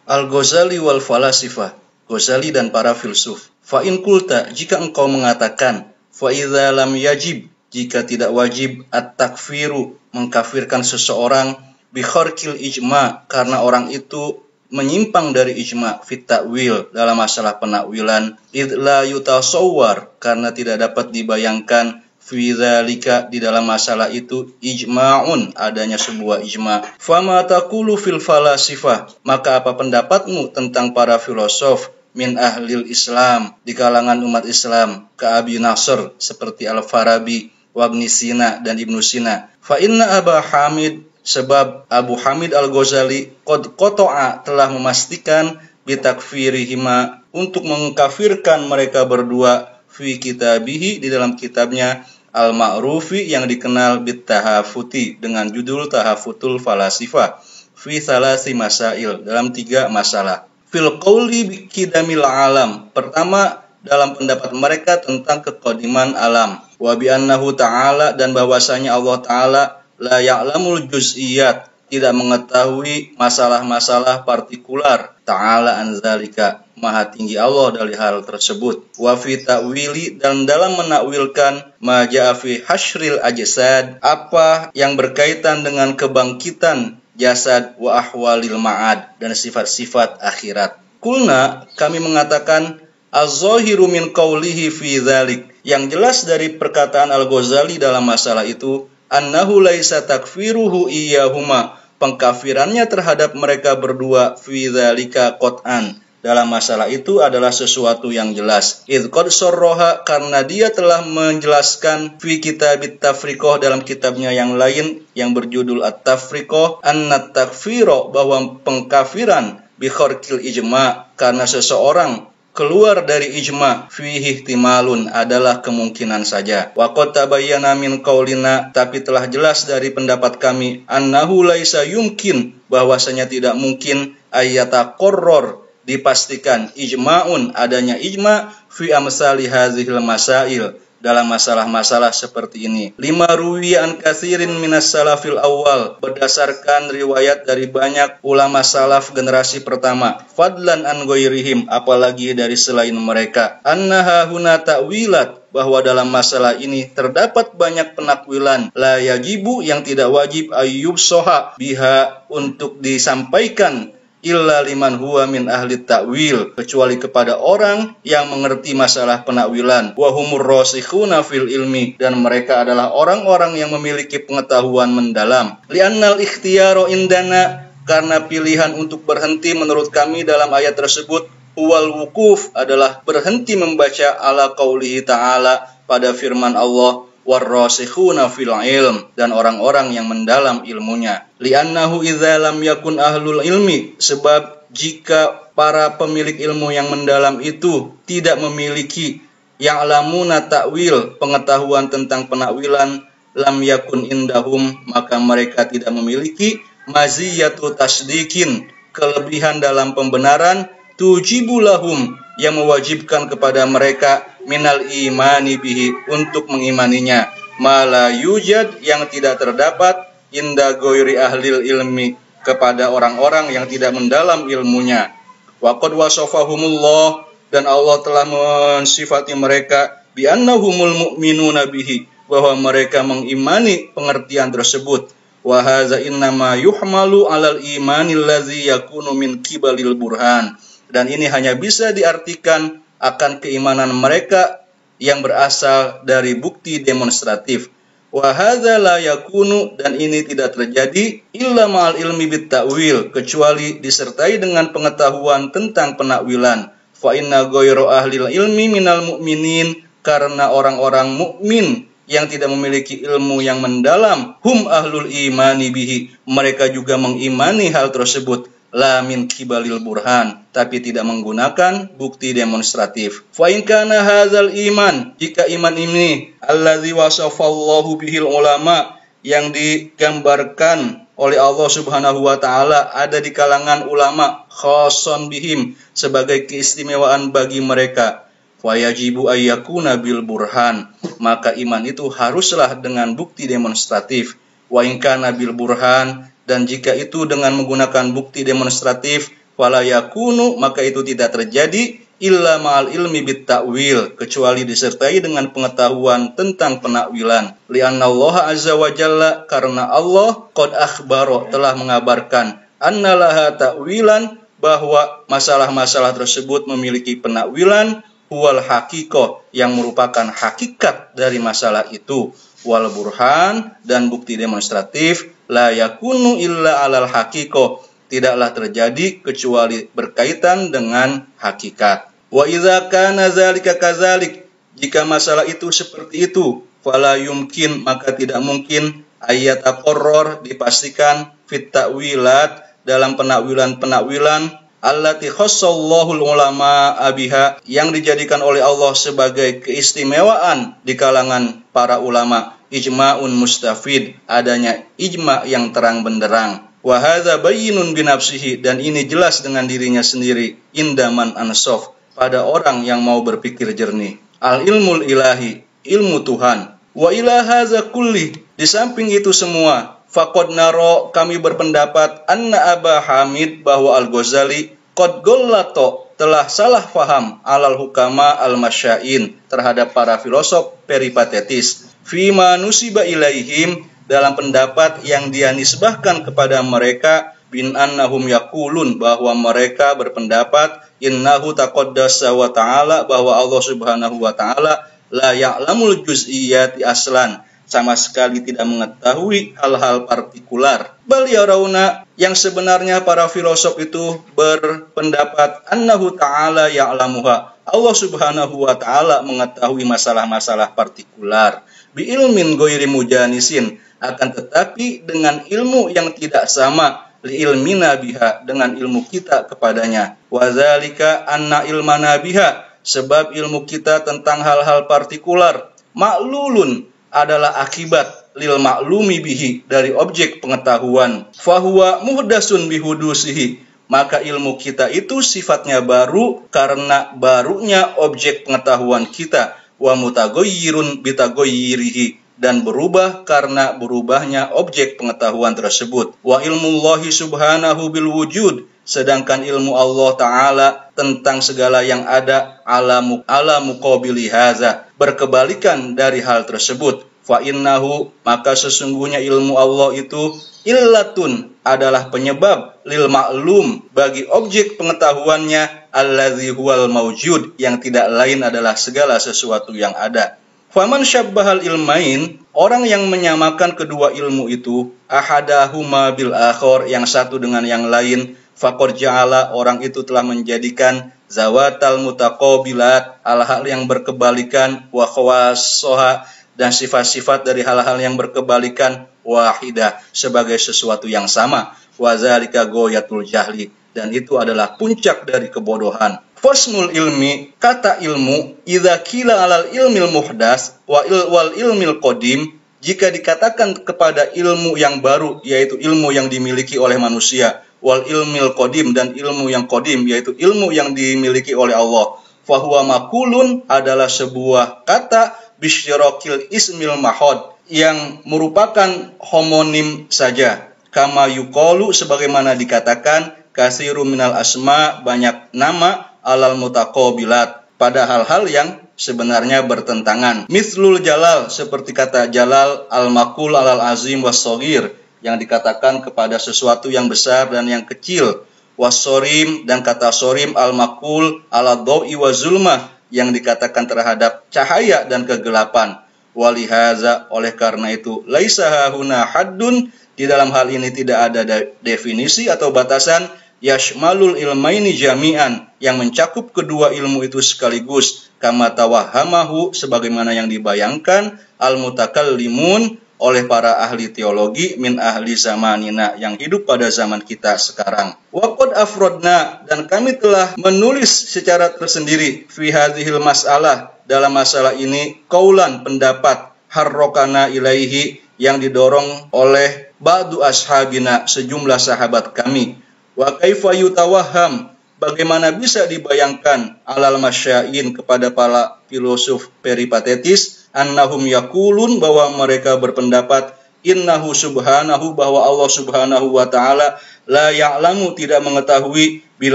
Al-Ghazali wal falasifah, Ghazali dan para filsuf. Fa in qulta, jika engkau mengatakan, fa idza lam yajib, jika tidak wajib at-takfiru, mengkafirkan seseorang bi kharqil ijma, karena orang itu menyimpang dari ijma fit ta'wil, dalam masalah penakwilan, id la yutasawwar, karena tidak dapat dibayangkan fi dzalika, di dalam masalah itu, ijma'un, adanya sebuah ijma'. Fama taqulu fil falasifah, maka apa pendapatmu tentang para filosof min ahlil Islam, di kalangan umat Islam, ka Abi Nasr, seperti Al-Farabi, wa Ibn Sina dan Ibnu Sina. Fa inna Aba Hamid, sebab Abu Hamid Al-Ghazali qad qata'a, telah memastikan bitakfirihima, untuk mengkafirkan mereka berdua, fi kitabihi, di dalam kitabnya Al-Ma'rufi, yang dikenal bit-tahafuti, dengan judul Tahafutul Falasifah, fi salasi masail, dalam 3 masalah. Fil qawli bikidamil alam, pertama dalam pendapat mereka tentang kekodiman alam, wa bi annahu ta'ala, dan bahwasanya Allah Ta'ala la ya'lamul juz'iyat, tidak mengetahui masalah-masalah partikular, ta'ala an zalika, maha tinggi Allah dari hal tersebut. Wa fi ta'wili, dan dalam menakwilkan ma ja'a fi hasyril ajsad, apa yang berkaitan dengan kebangkitan jasad, wa ahwalil ma'ad, dan sifat-sifat akhirat. Kulna, kami mengatakan, az-zahiru min qawlihi fi dzalik, yang jelas dari perkataan Al-Ghazali dalam masalah itu, annahu laisa takfiruhu iyyahuma, pengkafirannya terhadap mereka berdua, fi dzalika qat'an, dalam masalah itu adalah sesuatu yang jelas. Idh qad sarraha, karena dia telah menjelaskan fi kitabit tafriqah, dalam kitabnya yang lain yang berjudul At-Tafriqah, anna takfira, bahwa pengkafiran bi kharqil ijma, karena seseorang keluar dari ijma, fihi ihtimalun, adalah kemungkinan saja. Wa qad tabayyana min qaulina, tapi telah jelas dari pendapat kami, annahu laisa yumkin, bahwasanya tidak mungkin, ayyataqarrar, dipastikan, ijma'un, adanya ijma, fi amsali hazihil masail, dalam masalah-masalah seperti ini. Lima ruwiyan katsirin minas salafil awal, berdasarkan riwayat dari banyak ulama salaf generasi pertama, fadlan an ghairihim, apalagi dari selain mereka, annaha huna ta'wilat, bahwa dalam masalah ini terdapat banyak penakwilan, la yajibu, yang tidak wajib, ayyub soha biha, untuk disampaikan, illa liman huwa min ahli ta'wil, kecuali kepada orang yang mengerti masalah penakwilan, wa humur rasikhuna fil ilmi, dan mereka adalah orang-orang yang memiliki pengetahuan mendalam. Li'annal ikhtiyaro indana, karena pilihan untuk berhenti menurut kami dalam ayat tersebut, huwal wukuf, adalah berhenti membaca ala qaulihi ta'ala, pada firman Allah, warrasikhuna fil ilm, dan orang-orang yang mendalam ilmunya. Li'annahu idza lam yakun ahlul ilmi, sebab jika para pemilik ilmu yang mendalam itu tidak memiliki ya'lamuna ta'wil, pengetahuan tentang penakwilan, lam yakun indahum, maka mereka tidak memiliki maziyatu tasdiqin, kelebihan dalam pembenaran, tujibulahum, yang mewajibkan kepada mereka, minal imani bihi, untuk mengimaninya, mala yujad, yang tidak terdapat, inda ghairi ahlil ilmi, kepada orang-orang yang tidak mendalam ilmunya. Wa qad wasafahumullah, dan Allah telah mensifati mereka, bi annahumul mu'minuna bihi, bahwa mereka mengimani pengertian tersebut. Wa hadza innama yuhmalu alal imanil ladzi yakunu min qibalil burhan, dan ini hanya bisa diartikan akan keimanan mereka yang berasal dari bukti demonstratif. Wa hadza la yakunu, dan ini tidak terjadi, illa ma'al ilmi bit ta'wil, kecuali disertai dengan pengetahuan tentang penakwilan. Fa inna ghairu ahlil ilmi minal mu'minin, karena orang-orang mukmin yang tidak memiliki ilmu yang mendalam, hum ahlul imani bihi, mereka juga mengimani hal tersebut, la min kibalil burhan, tapi tidak menggunakan bukti demonstratif. Fa in kana hadzal iman, jika iman ini allazi wasafallahu bihil ulama, yang digambarkan oleh Allah Subhanahu wa taala, ada di kalangan ulama, khassan bihim, sebagai keistimewaan bagi mereka, fa yajibu ayyakuna bil burhan, maka iman itu haruslah dengan bukti demonstratif. Wa in kana bil burhan, dan jika itu dengan menggunakan bukti demonstratif, fala yakunu, maka itu tidak terjadi illa ma'al ilmi bit ta'wil, kecuali disertai dengan pengetahuan tentang penakwilan. Lianna Allah azza wa jalla, karena Allah qad akhbaro, telah mengabarkan, anna laha ta'wilan, bahwa masalah-masalah tersebut memiliki penakwilan, huwal haqiqah, yang merupakan hakikat dari masalah itu, wal burhan, dan bukti demonstratif, la yakunu illa alal haqiqah, tidaklah terjadi kecuali berkaitan dengan hakikat. Wa idza kana zalika kadzalik, jika masalah itu seperti itu, fala yumkin, maka tidak mungkin, ayat aqarrar, dipastikan, fit ta'wilat, dalam penakwilan-penakwilan, allati khassallahu ulama abiha, yang dijadikan oleh Allah sebagai keistimewaan di kalangan para ulama, ijma'un mustafid, adanya ijma' yang terang benderang. Wa hadza bayyinun bi nafsihi, dan ini jelas dengan dirinya sendiri, indaman ansaf, pada orang yang mau berpikir jernih. Al ilmul ilahi, ilmu Tuhan. Wa ila hadza kulli, di samping itu semua, faqad naro, kami berpendapat, anna Aba Hamid, bahwa Al-Ghazali qad gollato, telah salah faham, alal hukama al-masyain, terhadap para filosof peripatetis, fima nusiba ilaihim, dalam pendapat yang dia nisbahkan kepada mereka, bin annahum yakulun, bahwa mereka berpendapat, innahu taqaddasa wa ta'ala, bahwa Allah subhanahu wa ta'ala la ya'lamul juz'iyati aslan, sama sekali tidak mengetahui hal-hal partikular. Bal yarawna, yang sebenarnya para filosof itu berpendapat, annahu ta'ala ya'lamuha, Allah subhanahu wa ta'ala mengetahui masalah-masalah partikular, bi ilmin ghairi mujanisin, akan tetapi dengan ilmu yang tidak sama, li ilmina biha, dengan ilmu kita kepadanya. Wa zalika anna ilmana biha, sebab ilmu kita tentang hal-hal partikular, ma'lulun, adalah akibat lil maklumi bihi, dari objek pengetahuan. Fahuwa muhdasun bihudusihi, maka ilmu kita itu sifatnya baru karena barunya objek pengetahuan kita. Wa mutagoyirun bitagoyirihi, dan berubah karena berubahnya objek pengetahuan tersebut. Wa ilmullahi subhanahu bil wujud, sedangkan ilmu Allah Ta'ala tentang segala yang ada, ala muqabili haza, berkebalikan dari hal tersebut. Fa innahu, maka sesungguhnya ilmu Allah itu, illatun, adalah penyebab, lil ma'lum, bagi objek pengetahuannya, alladzi huwal mawjud, yang tidak lain adalah segala sesuatu yang ada. Faman syabbahal ilmain, orang yang menyamakan kedua ilmu itu, ahadahuma bil akhar, yang satu dengan yang lain, faqad ja'ala, orang itu telah menjadikan zawatal mutaqabilat, hal-hal yang berkebalikan, wa khawassoha, dan sifat-sifat dari hal-hal yang berkebalikan, wahidah, sebagai sesuatu yang sama, wa zalika ghayatul jahli, dan itu adalah puncak dari kebodohan. Fasmul ilmi, kata ilmu, idza qila alal ilmil muhdas wal ilmil qadim, jika dikatakan kepada ilmu yang baru, yaitu ilmu yang dimiliki oleh manusia, wal ilmil qadim, dan ilmu yang qadim, yaitu ilmu yang dimiliki oleh Allah, fahuwa makulun, adalah sebuah kata, bisyirokil ismil mahod, yang merupakan homonim saja, kama yuqalu, sebagaimana dikatakan, kasiru minal asma, banyak nama, alal mutaqabilat, pada hal-hal yang sebenarnya bertentangan. Mithlul jalal, seperti kata jalal, al-makul alal azim was-shaghir, yang dikatakan kepada sesuatu yang besar dan yang kecil. Was-sorim, dan kata sorim, al-makul ala dhawi wa zulmah, yang dikatakan terhadap cahaya dan kegelapan. Walihaza, oleh karena itu, laisa hahuna haddun, di dalam hal ini tidak ada definisi atau batasan, yashmalul ilmaini jami'an, yang mencakup kedua ilmu itu sekaligus, kama tawahhamahu, sebagaimana yang dibayangkan, al-mutakallimun, oleh para ahli teologi, min ahli zamanina, yang hidup pada zaman kita sekarang. Wa qad afrodna, dan kami telah menulis secara tersendiri, fi hadhil mas'alah, dalam masalah ini, qaulan, pendapat, harrokana ilaihi, yang didorong oleh ba'du ashabina, sejumlah sahabat kami. Wa kaifa yutawahham, bagaimana bisa dibayangkan, alal masyain, kepada para filosof peripatetis, annahum yakulun, bahwa mereka berpendapat, innahu subhanahu, bahwa Allah subhanahu wa ta'ala la ya'lamu, tidak mengetahui, bil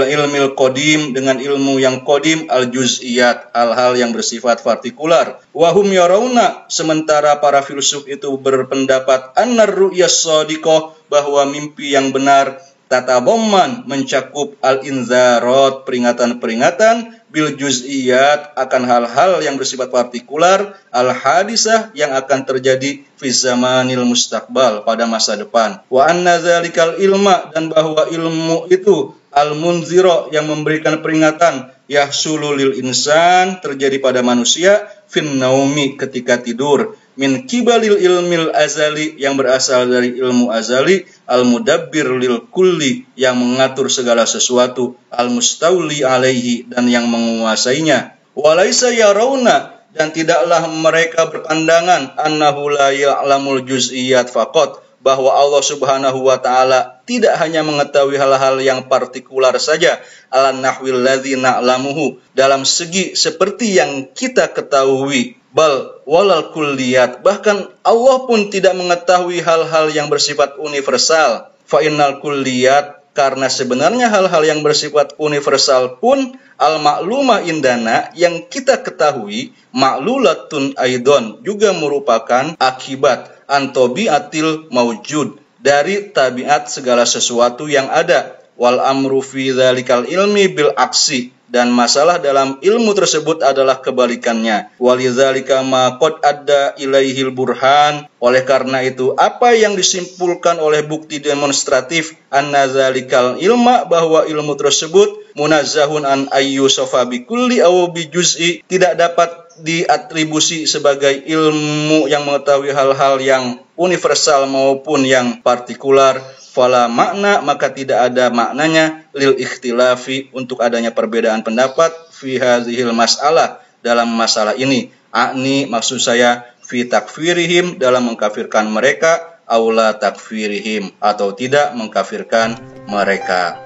ilmil qadim, dengan ilmu yang qadim, al juz'iyat, hal-hal yang bersifat partikular. Wahum yarawna, sementara para filsuf itu berpendapat, annar ru'yas shadiqah, bahwa mimpi yang benar, tatabomman, mencakup al-inzarat, peringatan-peringatan, bil juz'iyat, akan hal-hal yang bersifat partikular, al-hadisah, yang akan terjadi fi zamanil mustaqbal, pada masa depan. Wa anna dzalikal ilma, dan bahwa ilmu itu al-munzira, yang memberikan peringatan, yahsulu lil insan, terjadi pada manusia, fin naumi, ketika tidur, min kibalil ilmil azali, yang berasal dari ilmu azali, al-mudabbir lil kulli, yang mengatur segala sesuatu, al-mustawli alaihi, dan yang menguasainya. Walaisa yarawna, dan tidaklah mereka berpandangan, annahu la ya'lamul juz'iyat faqat, bahwa Allah subhanahu wa ta'ala tidak hanya mengetahui hal-hal yang partikular saja, ala nahwil ladzi na'lamuhu, dalam segi seperti yang kita ketahui, bal walal kulliyat, bahkan Allah pun tidak mengetahui hal-hal yang bersifat universal. Fa innal kulliyat, karena sebenarnya hal-hal yang bersifat universal pun, al-ma'lumah indana, yang kita ketahui, ma'lulatun aidon, juga merupakan akibat, antobiatil maujud, dari tabiat segala sesuatu yang ada. Wal amru fi dzalikal ilmi bil aksi, dan masalah dalam ilmu tersebut adalah kebalikannya. Walidzalika ma qad adda ilaihil burhan, oleh karena itu apa yang disimpulkan oleh bukti demonstratif, anna dzalikal ilma, bahwa ilmu tersebut, munazzahun an ayyusafa bi kulli aw bi juz'i, tidak dapat diatribusi sebagai ilmu yang mengetahui hal-hal yang universal maupun yang partikular. Fala makna, maka tidak ada maknanya, lil ikhtilafi, untuk adanya perbedaan pendapat, fi hadhil mas'alah, dalam masalah ini. Akni, maksud saya, fi takfirihim, dalam mengkafirkan mereka, aula takfirihim, atau tidak mengkafirkan mereka.